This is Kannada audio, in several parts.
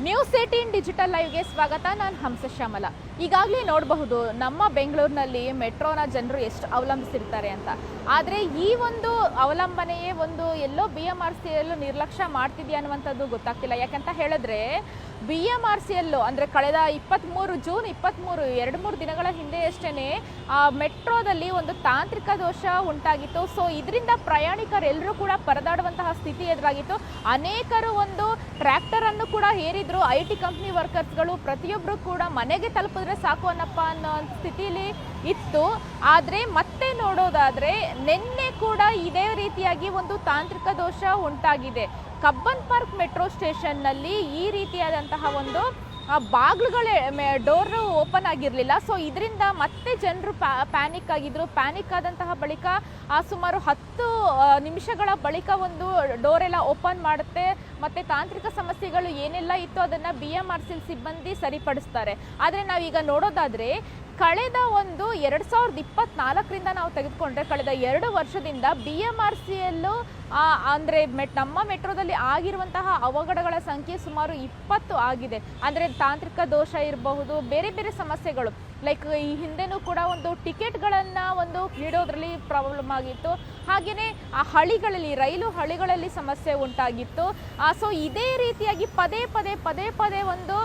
ನ್ಯೂಸ್ 18 ಡಿಜಿಟಲ್ ಲೈವ್ಗೆ ಸ್ವಾಗತ. ನಾನು ಹಂಸ ಶ್ಯಾಮಲ. ಈಗಾಗಲೇ ನೋಡಬಹುದು ನಮ್ಮ ಬೆಂಗಳೂರಿನಲ್ಲಿ ಮೆಟ್ರೋನ ಜನರು ಎಷ್ಟು ಅವಲಂಬಿಸಿರ್ತಾರೆ ಅಂತ. ಆದರೆ ಈ ಒಂದು ಅವಲಂಬನೆಯೇ ಒಂದು ಎಲ್ಲೋ BMRCL ನಿರ್ಲಕ್ಷ್ಯ ಮಾಡ್ತಿದೆಯಾ ಅನ್ನುವಂಥದ್ದು ಗೊತ್ತಾಗ್ತಿಲ್ಲ. ಯಾಕಂತ ಹೇಳಿದ್ರೆ BMRCL ಅಂದರೆ ಕಳೆದ ಜೂನ್ 23 2-3 ದಿನಗಳ ಹಿಂದೆ ಅಷ್ಟೇ ಮೆಟ್ರೋದಲ್ಲಿ ಒಂದು ತಾಂತ್ರಿಕ ದೋಷ ಉಂಟಾಗಿತ್ತು. ಸೊ ಇದರಿಂದ ಪ್ರಯಾಣಿಕರೆಲ್ಲರೂ ಕೂಡ ಪರದಾಡುವಂತಹ ಸ್ಥಿತಿ ಎದುರಾಗಿತ್ತು. ಅನೇಕರು ಒಂದು ಟ್ರ್ಯಾಕ್ಟರನ್ನು ಕೂಡ ಹೇರಿದ್ರು. IT ಕಂಪ್ನಿ ವರ್ಕರ್ಸ್ಗಳು ಪ್ರತಿಯೊಬ್ಬರು ಕೂಡ ಮನೆಗೆ ತಲುಪಿದ್ರೆ ಸಾಕು ಅನ್ನಪ್ಪ ಅನ್ನೋ ಸ್ಥಿತಿಲಿ ಇತ್ತು. ಆದರೆ ಮತ್ತೆ ನೋಡೋದಾದರೆ ನಿನ್ನೆ ಕೂಡ ಇದೇ ರೀತಿಯಾಗಿ ಒಂದು ತಾಂತ್ರಿಕ ದೋಷ ಉಂಟಾಗಿದೆ. ಕಬ್ಬನ್ ಪಾರ್ಕ್ ಮೆಟ್ರೋ ಸ್ಟೇಷನ್ನಲ್ಲಿ ಈ ರೀತಿಯಾದಂತಹ ಒಂದು ಬಾಗಿಲುಗಳೇ ಡೋರ್ ಓಪನ್ ಆಗಿರಲಿಲ್ಲ. ಸೊ ಇದರಿಂದ ಮತ್ತೆ ಜನರು ಪ್ಯಾನಿಕ್ ಆಗಿದ್ರು. ಪ್ಯಾನಿಕ್ ಆದಂತಹ ಬಳಿಕ ಸುಮಾರು 10 ನಿಮಿಷಗಳ ಬಳಿಕ ಒಂದು ಡೋರ್ ಎಲ್ಲ ಓಪನ್ ಮಾಡುತ್ತೆ. ಮತ್ತು ತಾಂತ್ರಿಕ ಸಮಸ್ಯೆಗಳು ಏನೆಲ್ಲ ಇತ್ತು ಅದನ್ನು BMRCL ಸಿಬ್ಬಂದಿ ಸರಿಪಡಿಸ್ತಾರೆ. ಆದರೆ ನಾವೀಗ ನೋಡೋದಾದರೆ ಕಳೆದ 2024ರಿಂದ ನಾವು ತೆಗೆದುಕೊಂಡ್ರೆ ಕಳೆದ 2 ವರ್ಷದಿಂದ BMRCL ಅಂದರೆ ನಮ್ಮ ಮೆಟ್ರೋದಲ್ಲಿ ಆಗಿರುವಂತಹ ಅವಘಡಗಳ ಸಂಖ್ಯೆ ಸುಮಾರು 20 ಆಗಿದೆ. ಅಂದರೆ ತಾಂತ್ರಿಕ ದೋಷ ಇರಬಹುದು, ಬೇರೆ ಬೇರೆ ಸಮಸ್ಯೆಗಳು. ಲೈಕ್ ಈ ಹಿಂದೆನೂ ಕೂಡ ಒಂದು ಟಿಕೆಟ್ಗಳನ್ನು ಒಂದು ನೀಡೋದ್ರಲ್ಲಿ ಪ್ರಾಬ್ಲಮ್ ಆಗಿತ್ತು. ಹಾಗೆಯೇ ಆ ಹಳಿಗಳಲ್ಲಿ, ರೈಲು ಹಳಿಗಳಲ್ಲಿ ಸಮಸ್ಯೆ ಉಂಟಾಗಿತ್ತು. ಸೊ ಇದೇ ರೀತಿಯಾಗಿ ಪದೇ ಪದೇ ಒಂದು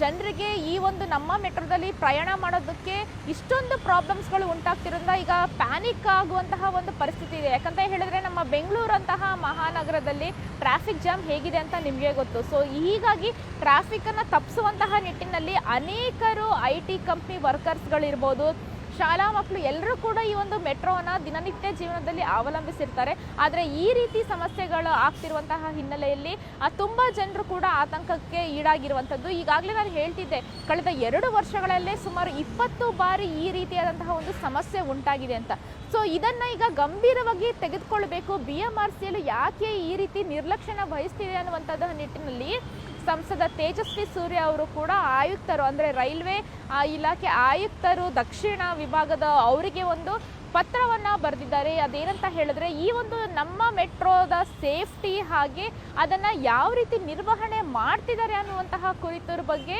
ಜನರಿಗೆ ಈ ಒಂದು ನಮ್ಮ ಮೆಟ್ರೋದಲ್ಲಿ ಪ್ರಯಾಣ ಮಾಡೋದಕ್ಕೆ ಇಷ್ಟೊಂದು ಪ್ರಾಬ್ಲಮ್ಸ್ಗಳು ಉಂಟಾಗ್ತಿರೋದ್ರಿಂದ ಈಗ ಪ್ಯಾನಿಕ್ ಆಗುವಂತಹ ಒಂದು ಪರಿಸ್ಥಿತಿ ಇದೆ. ಯಾಕಂತ ಹೇಳಿದ್ರೆ ನಮ್ಮ ಬೆಂಗಳೂರಂತಹ ಮಹಾನಗರದಲ್ಲಿ ಟ್ರಾಫಿಕ್ ಜಾಮ್ ಹೇಗಿದೆ ಅಂತ ನಿಮಗೆ ಗೊತ್ತು. ಸೊ ಹೀಗಾಗಿ ಟ್ರಾಫಿಕನ್ನು ತಪ್ಪಿಸುವಂತಹ ನಿಟ್ಟಿನಲ್ಲಿ ಅನೇಕರು IT ಕಂಪ್ನಿ ವರ್ಕರ್ಸ್ಗಳಿರ್ಬೋದು, ಶಾಲಾ ಮಕ್ಕಳು ಎಲ್ಲರೂ ಕೂಡ ಈ ಒಂದು ಮೆಟ್ರೋನ ದಿನನಿತ್ಯ ಜೀವನದಲ್ಲಿ ಅವಲಂಬಿಸಿರ್ತಾರೆ. ಆದರೆ ಈ ರೀತಿ ಸಮಸ್ಯೆಗಳು ಆಗ್ತಿರುವಂತಹ ಹಿನ್ನೆಲೆಯಲ್ಲಿ ತುಂಬ ಜನರು ಕೂಡ ಆತಂಕಕ್ಕೆ ಈಡಾಗಿರುವಂಥದ್ದು. ಈಗಾಗಲೇ ನಾನು ಹೇಳ್ತಿದ್ದೆ, ಕಳೆದ 2 ವರ್ಷಗಳಲ್ಲೇ ಸುಮಾರು 20 ಬಾರಿ ಈ ರೀತಿಯಾದಂತಹ ಒಂದು ಸಮಸ್ಯೆ ಉಂಟಾಗಿದೆ ಅಂತ. ಸೊ ಇದನ್ನು ಈಗ ಗಂಭೀರವಾಗಿ ತೆಗೆದುಕೊಳ್ಬೇಕು. BMRCL ಯಾಕೆ ಈ ರೀತಿ ನಿರ್ಲಕ್ಷ್ಯನ ವಹಿಸ್ತಿದೆ ಅನ್ನುವಂಥದ್ದು ನಿಟ್ಟಿನಲ್ಲಿ ಸಂಸದ ತೇಜಸ್ವಿ ಸೂರ್ಯ ಅವರು ಕೂಡ ಆಯುಕ್ತರು ಅಂದರೆ ರೈಲ್ವೆ ಇಲಾಖೆ ಆಯುಕ್ತರು ದಕ್ಷಿಣ ವಿಭಾಗದ ಅವರಿಗೆ ಒಂದು ಪತ್ರವನ್ನು ಬರೆದಿದ್ದಾರೆ. ಅದೇನಂತ ಹೇಳಿದ್ರೆ ಈ ಒಂದು ನಮ್ಮ ಮೆಟ್ರೋದ ಸೇಫ್ಟಿ ಹಾಗೆ ಅದನ್ನು ಯಾವ ರೀತಿ ನಿರ್ವಹಣೆ ಮಾಡ್ತಿದ್ದಾರೆ ಅನ್ನುವಂತಹ ಕುರಿತರ ಬಗ್ಗೆ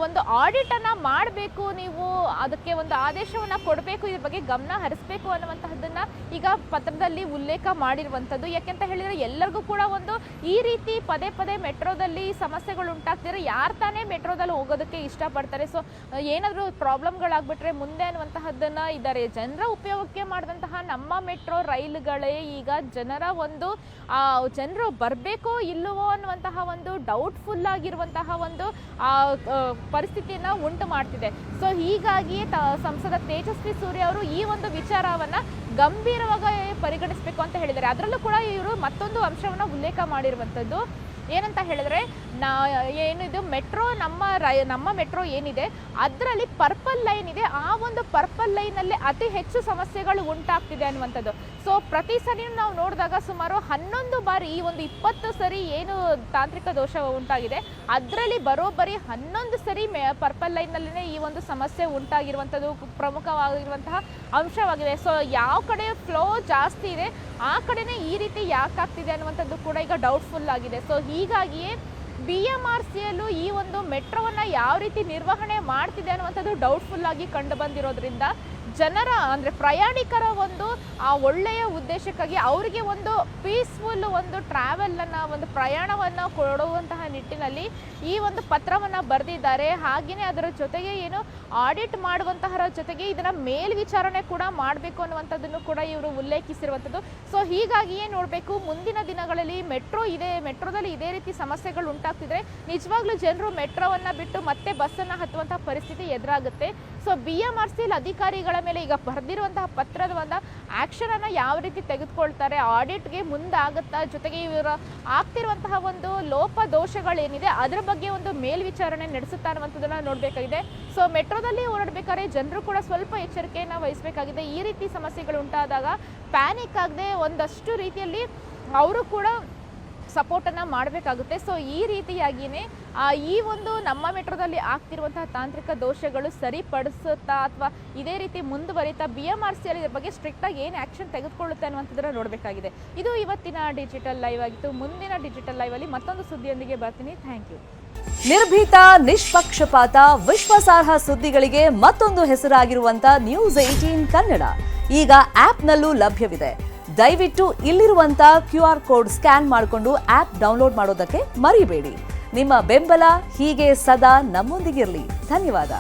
ಒಂದು ಆಡಿಟನ್ನು ಮಾಡಬೇಕು, ನೀವು ಅದಕ್ಕೆ ಒಂದು ಆದೇಶವನ್ನು ಕೊಡಬೇಕು, ಇದ್ರ ಬಗ್ಗೆ ಗಮನ ಹರಿಸಬೇಕು ಅನ್ನುವಂತಹದ್ದನ್ನು ಈಗ ಪತ್ರದಲ್ಲಿ ಉಲ್ಲೇಖ ಮಾಡಿರುವಂಥದ್ದು. ಯಾಕೆಂತ ಹೇಳಿದರೆ ಎಲ್ಲರಿಗೂ ಕೂಡ ಒಂದು ಈ ರೀತಿ ಪದೇ ಮೆಟ್ರೋದಲ್ಲಿ ಸಮಸ್ಯೆಗಳು ಉಂಟಾಗ್ತಿದ್ರೆ ಯಾರು ತಾನೇ ಮೆಟ್ರೋದಲ್ಲಿ ಹೋಗೋದಕ್ಕೆ ಇಷ್ಟಪಡ್ತಾರೆ. ಸೊ ಏನಾದರೂ ಪ್ರಾಬ್ಲಮ್ಗಳಾಗ್ಬಿಟ್ರೆ ಮುಂದೆ ಅನ್ನುವಂತಹದ್ದನ್ನು ಇದ್ದಾರೆ. ಜನರ ಉಪಯೋಗ ಮಾಡಿದಂತಹ ನಮ್ಮ ಮೆಟ್ರೋ ರೈಲುಗಳೇ ಈಗ ಜನರು ಬರಬೇಕೋ ಇಲ್ಲವೋ ಅನ್ನುವಂತಹ ಒಂದು ಡೌಟ್ಫುಲ್ ಆಗಿರುವಂತಹ ಒಂದು ಪರಿಸ್ಥಿತಿಯನ್ನು ಉಂಟು ಮಾಡ್ತಿದೆ. ಸೊ ಹೀಗಾಗಿ ಸಂಸದ ತೇಜಸ್ವಿ ಸೂರ್ಯ ಅವರು ಈ ಒಂದು ವಿಚಾರವನ್ನು ಗಂಭೀರವಾಗಿ ಪರಿಗಣಿಸಬೇಕು ಅಂತ ಹೇಳಿದ್ದಾರೆ. ಅದರಲ್ಲೂ ಕೂಡ ಇವರು ಮತ್ತೊಂದು ಅಂಶವನ್ನು ಉಲ್ಲೇಖ ಮಾಡಿರುವಂಥದ್ದು ಏನಂತ ಹೇಳಿದ್ರೆ, ಏನಿದು ಮೆಟ್ರೋ ನಮ್ಮ ಮೆಟ್ರೋ ಏನಿದೆ ಅದರಲ್ಲಿ ಪರ್ಪಲ್ ಲೈನ್ ಇದೆ, ಆ ಒಂದು ಪರ್ಪಲ್ ಲೈನಲ್ಲಿ ಅತಿ ಹೆಚ್ಚು ಸಮಸ್ಯೆಗಳು ಉಂಟಾಗ್ತಿದೆ ಅನ್ನುವಂಥದ್ದು. ಸೊ ಪ್ರತಿ ಸರಿ ನಾವು ನೋಡಿದಾಗ ಸುಮಾರು 11 ಬಾರಿ ಈ ಒಂದು 20 ಸರಿ ಏನು ತಾಂತ್ರಿಕ ದೋಷ ಉಂಟಾಗಿದೆ ಅದರಲ್ಲಿ ಬರೋಬ್ಬರಿ 11 ಸರಿ ಪರ್ಪಲ್ ಲೈನ್ನಲ್ಲೇ ಈ ಒಂದು ಸಮಸ್ಯೆ ಉಂಟಾಗಿರುವಂಥದ್ದು ಪ್ರಮುಖವಾಗಿರುವಂತಹ ಅಂಶವಾಗಿದೆ. ಸೊ ಯಾವ ಕಡೆ ಫ್ಲೋ ಜಾಸ್ತಿ ಇದೆ ಆ ಕಡೆನೇ ಈ ರೀತಿ ಯಾಕೆ ಆಗ್ತಿದೆ ಅನ್ನುವಂಥದ್ದು ಕೂಡ ಈಗ ಡೌಟ್ಫುಲ್ ಆಗಿದೆ. ಸೊ ಹೀಗಾಗಿಯೇ BMRCL ಈ ಒಂದು ಮೆಟ್ರೋವನ್ನು ಯಾವ ರೀತಿ ನಿರ್ವಹಣೆ ಮಾಡ್ತಿದೆ ಅನ್ನುವಂಥದ್ದು ಡೌಟ್ಫುಲ್ ಆಗಿ ಕಂಡು ಬಂದಿರೋದ್ರಿಂದ ಜನರ ಅಂದರೆ ಪ್ರಯಾಣಿಕರ ಒಂದು ಒಳ್ಳೆಯ ಉದ್ದೇಶಕ್ಕಾಗಿ ಅವರಿಗೆ ಒಂದು ಪೀಸ್ಫುಲ್ ಒಂದು ಟ್ರಾವೆಲನ್ನು ಒಂದು ಪ್ರಯಾಣವನ್ನು ಕೊಡುವಂತಹ ನಿಟ್ಟಿನಲ್ಲಿ ಈ ಒಂದು ಪತ್ರವನ್ನು ಬರೆದಿದ್ದಾರೆ. ಹಾಗೆಯೇ ಅದರ ಜೊತೆಗೆ ಏನು ಆಡಿಟ್ ಮಾಡುವಂತಹ ಜೊತೆಗೆ ಇದನ್ನು ಮೇಲ್ವಿಚಾರಣೆ ಕೂಡ ಮಾಡಬೇಕು ಅನ್ನುವಂಥದ್ದನ್ನು ಕೂಡ ಇವರು ಉಲ್ಲೇಖಿಸಿರುವಂಥದ್ದು. ಸೊ ಹೀಗಾಗಿಯೇ ನೋಡಬೇಕು, ಮುಂದಿನ ದಿನಗಳಲ್ಲಿ ಮೆಟ್ರೋದಲ್ಲಿ ಇದೇ ರೀತಿ ಸಮಸ್ಯೆಗಳು ಉಂಟಾಗ್ತಿದ್ರೆ ನಿಜವಾಗ್ಲೂ ಜನರು ಮೆಟ್ರೋವನ್ನು ಬಿಟ್ಟು ಮತ್ತೆ ಬಸ್ಸನ್ನು ಹತ್ತುವಂತಹ ಪರಿಸ್ಥಿತಿ ಎದುರಾಗುತ್ತೆ. ಸೊ BMRCL ಅಧಿಕಾರಿಗಳ ಮೇಲೆ ಈಗ ಬರೆದಿರುವಂತಹ ಪತ್ರದ ಒಂದು ಆ್ಯಕ್ಷನನ್ನು ಯಾವ ರೀತಿ ತೆಗೆದುಕೊಳ್ತಾರೆ, ಆಡಿಟ್ಗೆ ಮುಂದಾಗುತ್ತಾ, ಜೊತೆಗೆ ಇವರು ಆಗ್ತಿರುವಂತಹ ಒಂದು ಲೋಪದೋಷಗಳೇನಿದೆ ಅದರ ಬಗ್ಗೆ ಒಂದು ಮೇಲ್ವಿಚಾರಣೆ ನಡೆಸುತ್ತಾ ಅನ್ನುವಂಥದ್ದನ್ನು ನೋಡಬೇಕಾಗಿದೆ. ಸೊ ಮೆಟ್ರೋದಲ್ಲಿ ಓಡಾಡಬೇಕಾದ್ರೆ ಜನರು ಕೂಡ ಸ್ವಲ್ಪ ಎಚ್ಚರಿಕೆಯನ್ನು ವಹಿಸಬೇಕಾಗಿದೆ. ಈ ರೀತಿ ಸಮಸ್ಯೆಗಳು ಉಂಟಾದಾಗ ಪ್ಯಾನಿಕ್ ಆಗದೆ ಒಂದಷ್ಟು ರೀತಿಯಲ್ಲಿ ಅವರು ಕೂಡ ಸಪೋರ್ಟನ್ನು ಮಾಡಬೇಕಾಗುತ್ತೆ. ಸೊ ಈ ರೀತಿಯಾಗಿಯೇ ಈ ಒಂದು ನಮ್ಮ ಮೆಟ್ರೋದಲ್ಲಿ ಆಗ್ತಿರುವಂತಹ ತಾಂತ್ರಿಕ ದೋಷಗಳು ಸರಿಪಡಿಸುತ್ತಾ ಅಥವಾ ಇದೇ ರೀತಿ ಮುಂದುವರಿತಾ BMRCL ಇದ್ರ ಬಗ್ಗೆ ಸ್ಟ್ರಿಕ್ಟಾಗಿ ಏನು ಆ್ಯಕ್ಷನ್ ತೆಗೆದುಕೊಳ್ಳುತ್ತೆ ಅನ್ನುವಂಥದ್ದನ್ನು ನೋಡಬೇಕಾಗಿದೆ. ಇದು ಇವತ್ತಿನ ಡಿಜಿಟಲ್ ಲೈವ್ ಆಗಿತ್ತು. ಮುಂದಿನ ಡಿಜಿಟಲ್ ಲೈವಲ್ಲಿ ಮತ್ತೊಂದು ಸುದ್ದಿಯೊಂದಿಗೆ ಬರ್ತೀನಿ. Thank you. ನಿರ್ಭೀತ, ನಿಷ್ಪಕ್ಷಪಾತ, ವಿಶ್ವಾಸಾರ್ಹ ಸುದ್ದಿಗಳಿಗೆ ಮತ್ತೊಂದು ಹೆಸರಾಗಿರುವಂತ News18 ಕನ್ನಡ ಈಗ ಆಪ್ನಲ್ಲೂ ಲಭ್ಯವಿದೆ. ದಯವಿಟ್ಟು ಇಲ್ಲಿರುವಂತ QR ಕೋಡ್ ಸ್ಕ್ಯಾನ್ ಮಾಡಿಕೊಂಡು ಆಪ್ ಡೌನ್ಲೋಡ್ ಮಾಡೋದಕ್ಕೆ ಮರಿಬೇಡಿ. ನಿಮ್ಮ ಬೆಂಬಲ ಹೀಗೆ ಸದಾ ನಮ್ಮೊಂದಿಗಿರಲಿ. ಧನ್ಯವಾದ.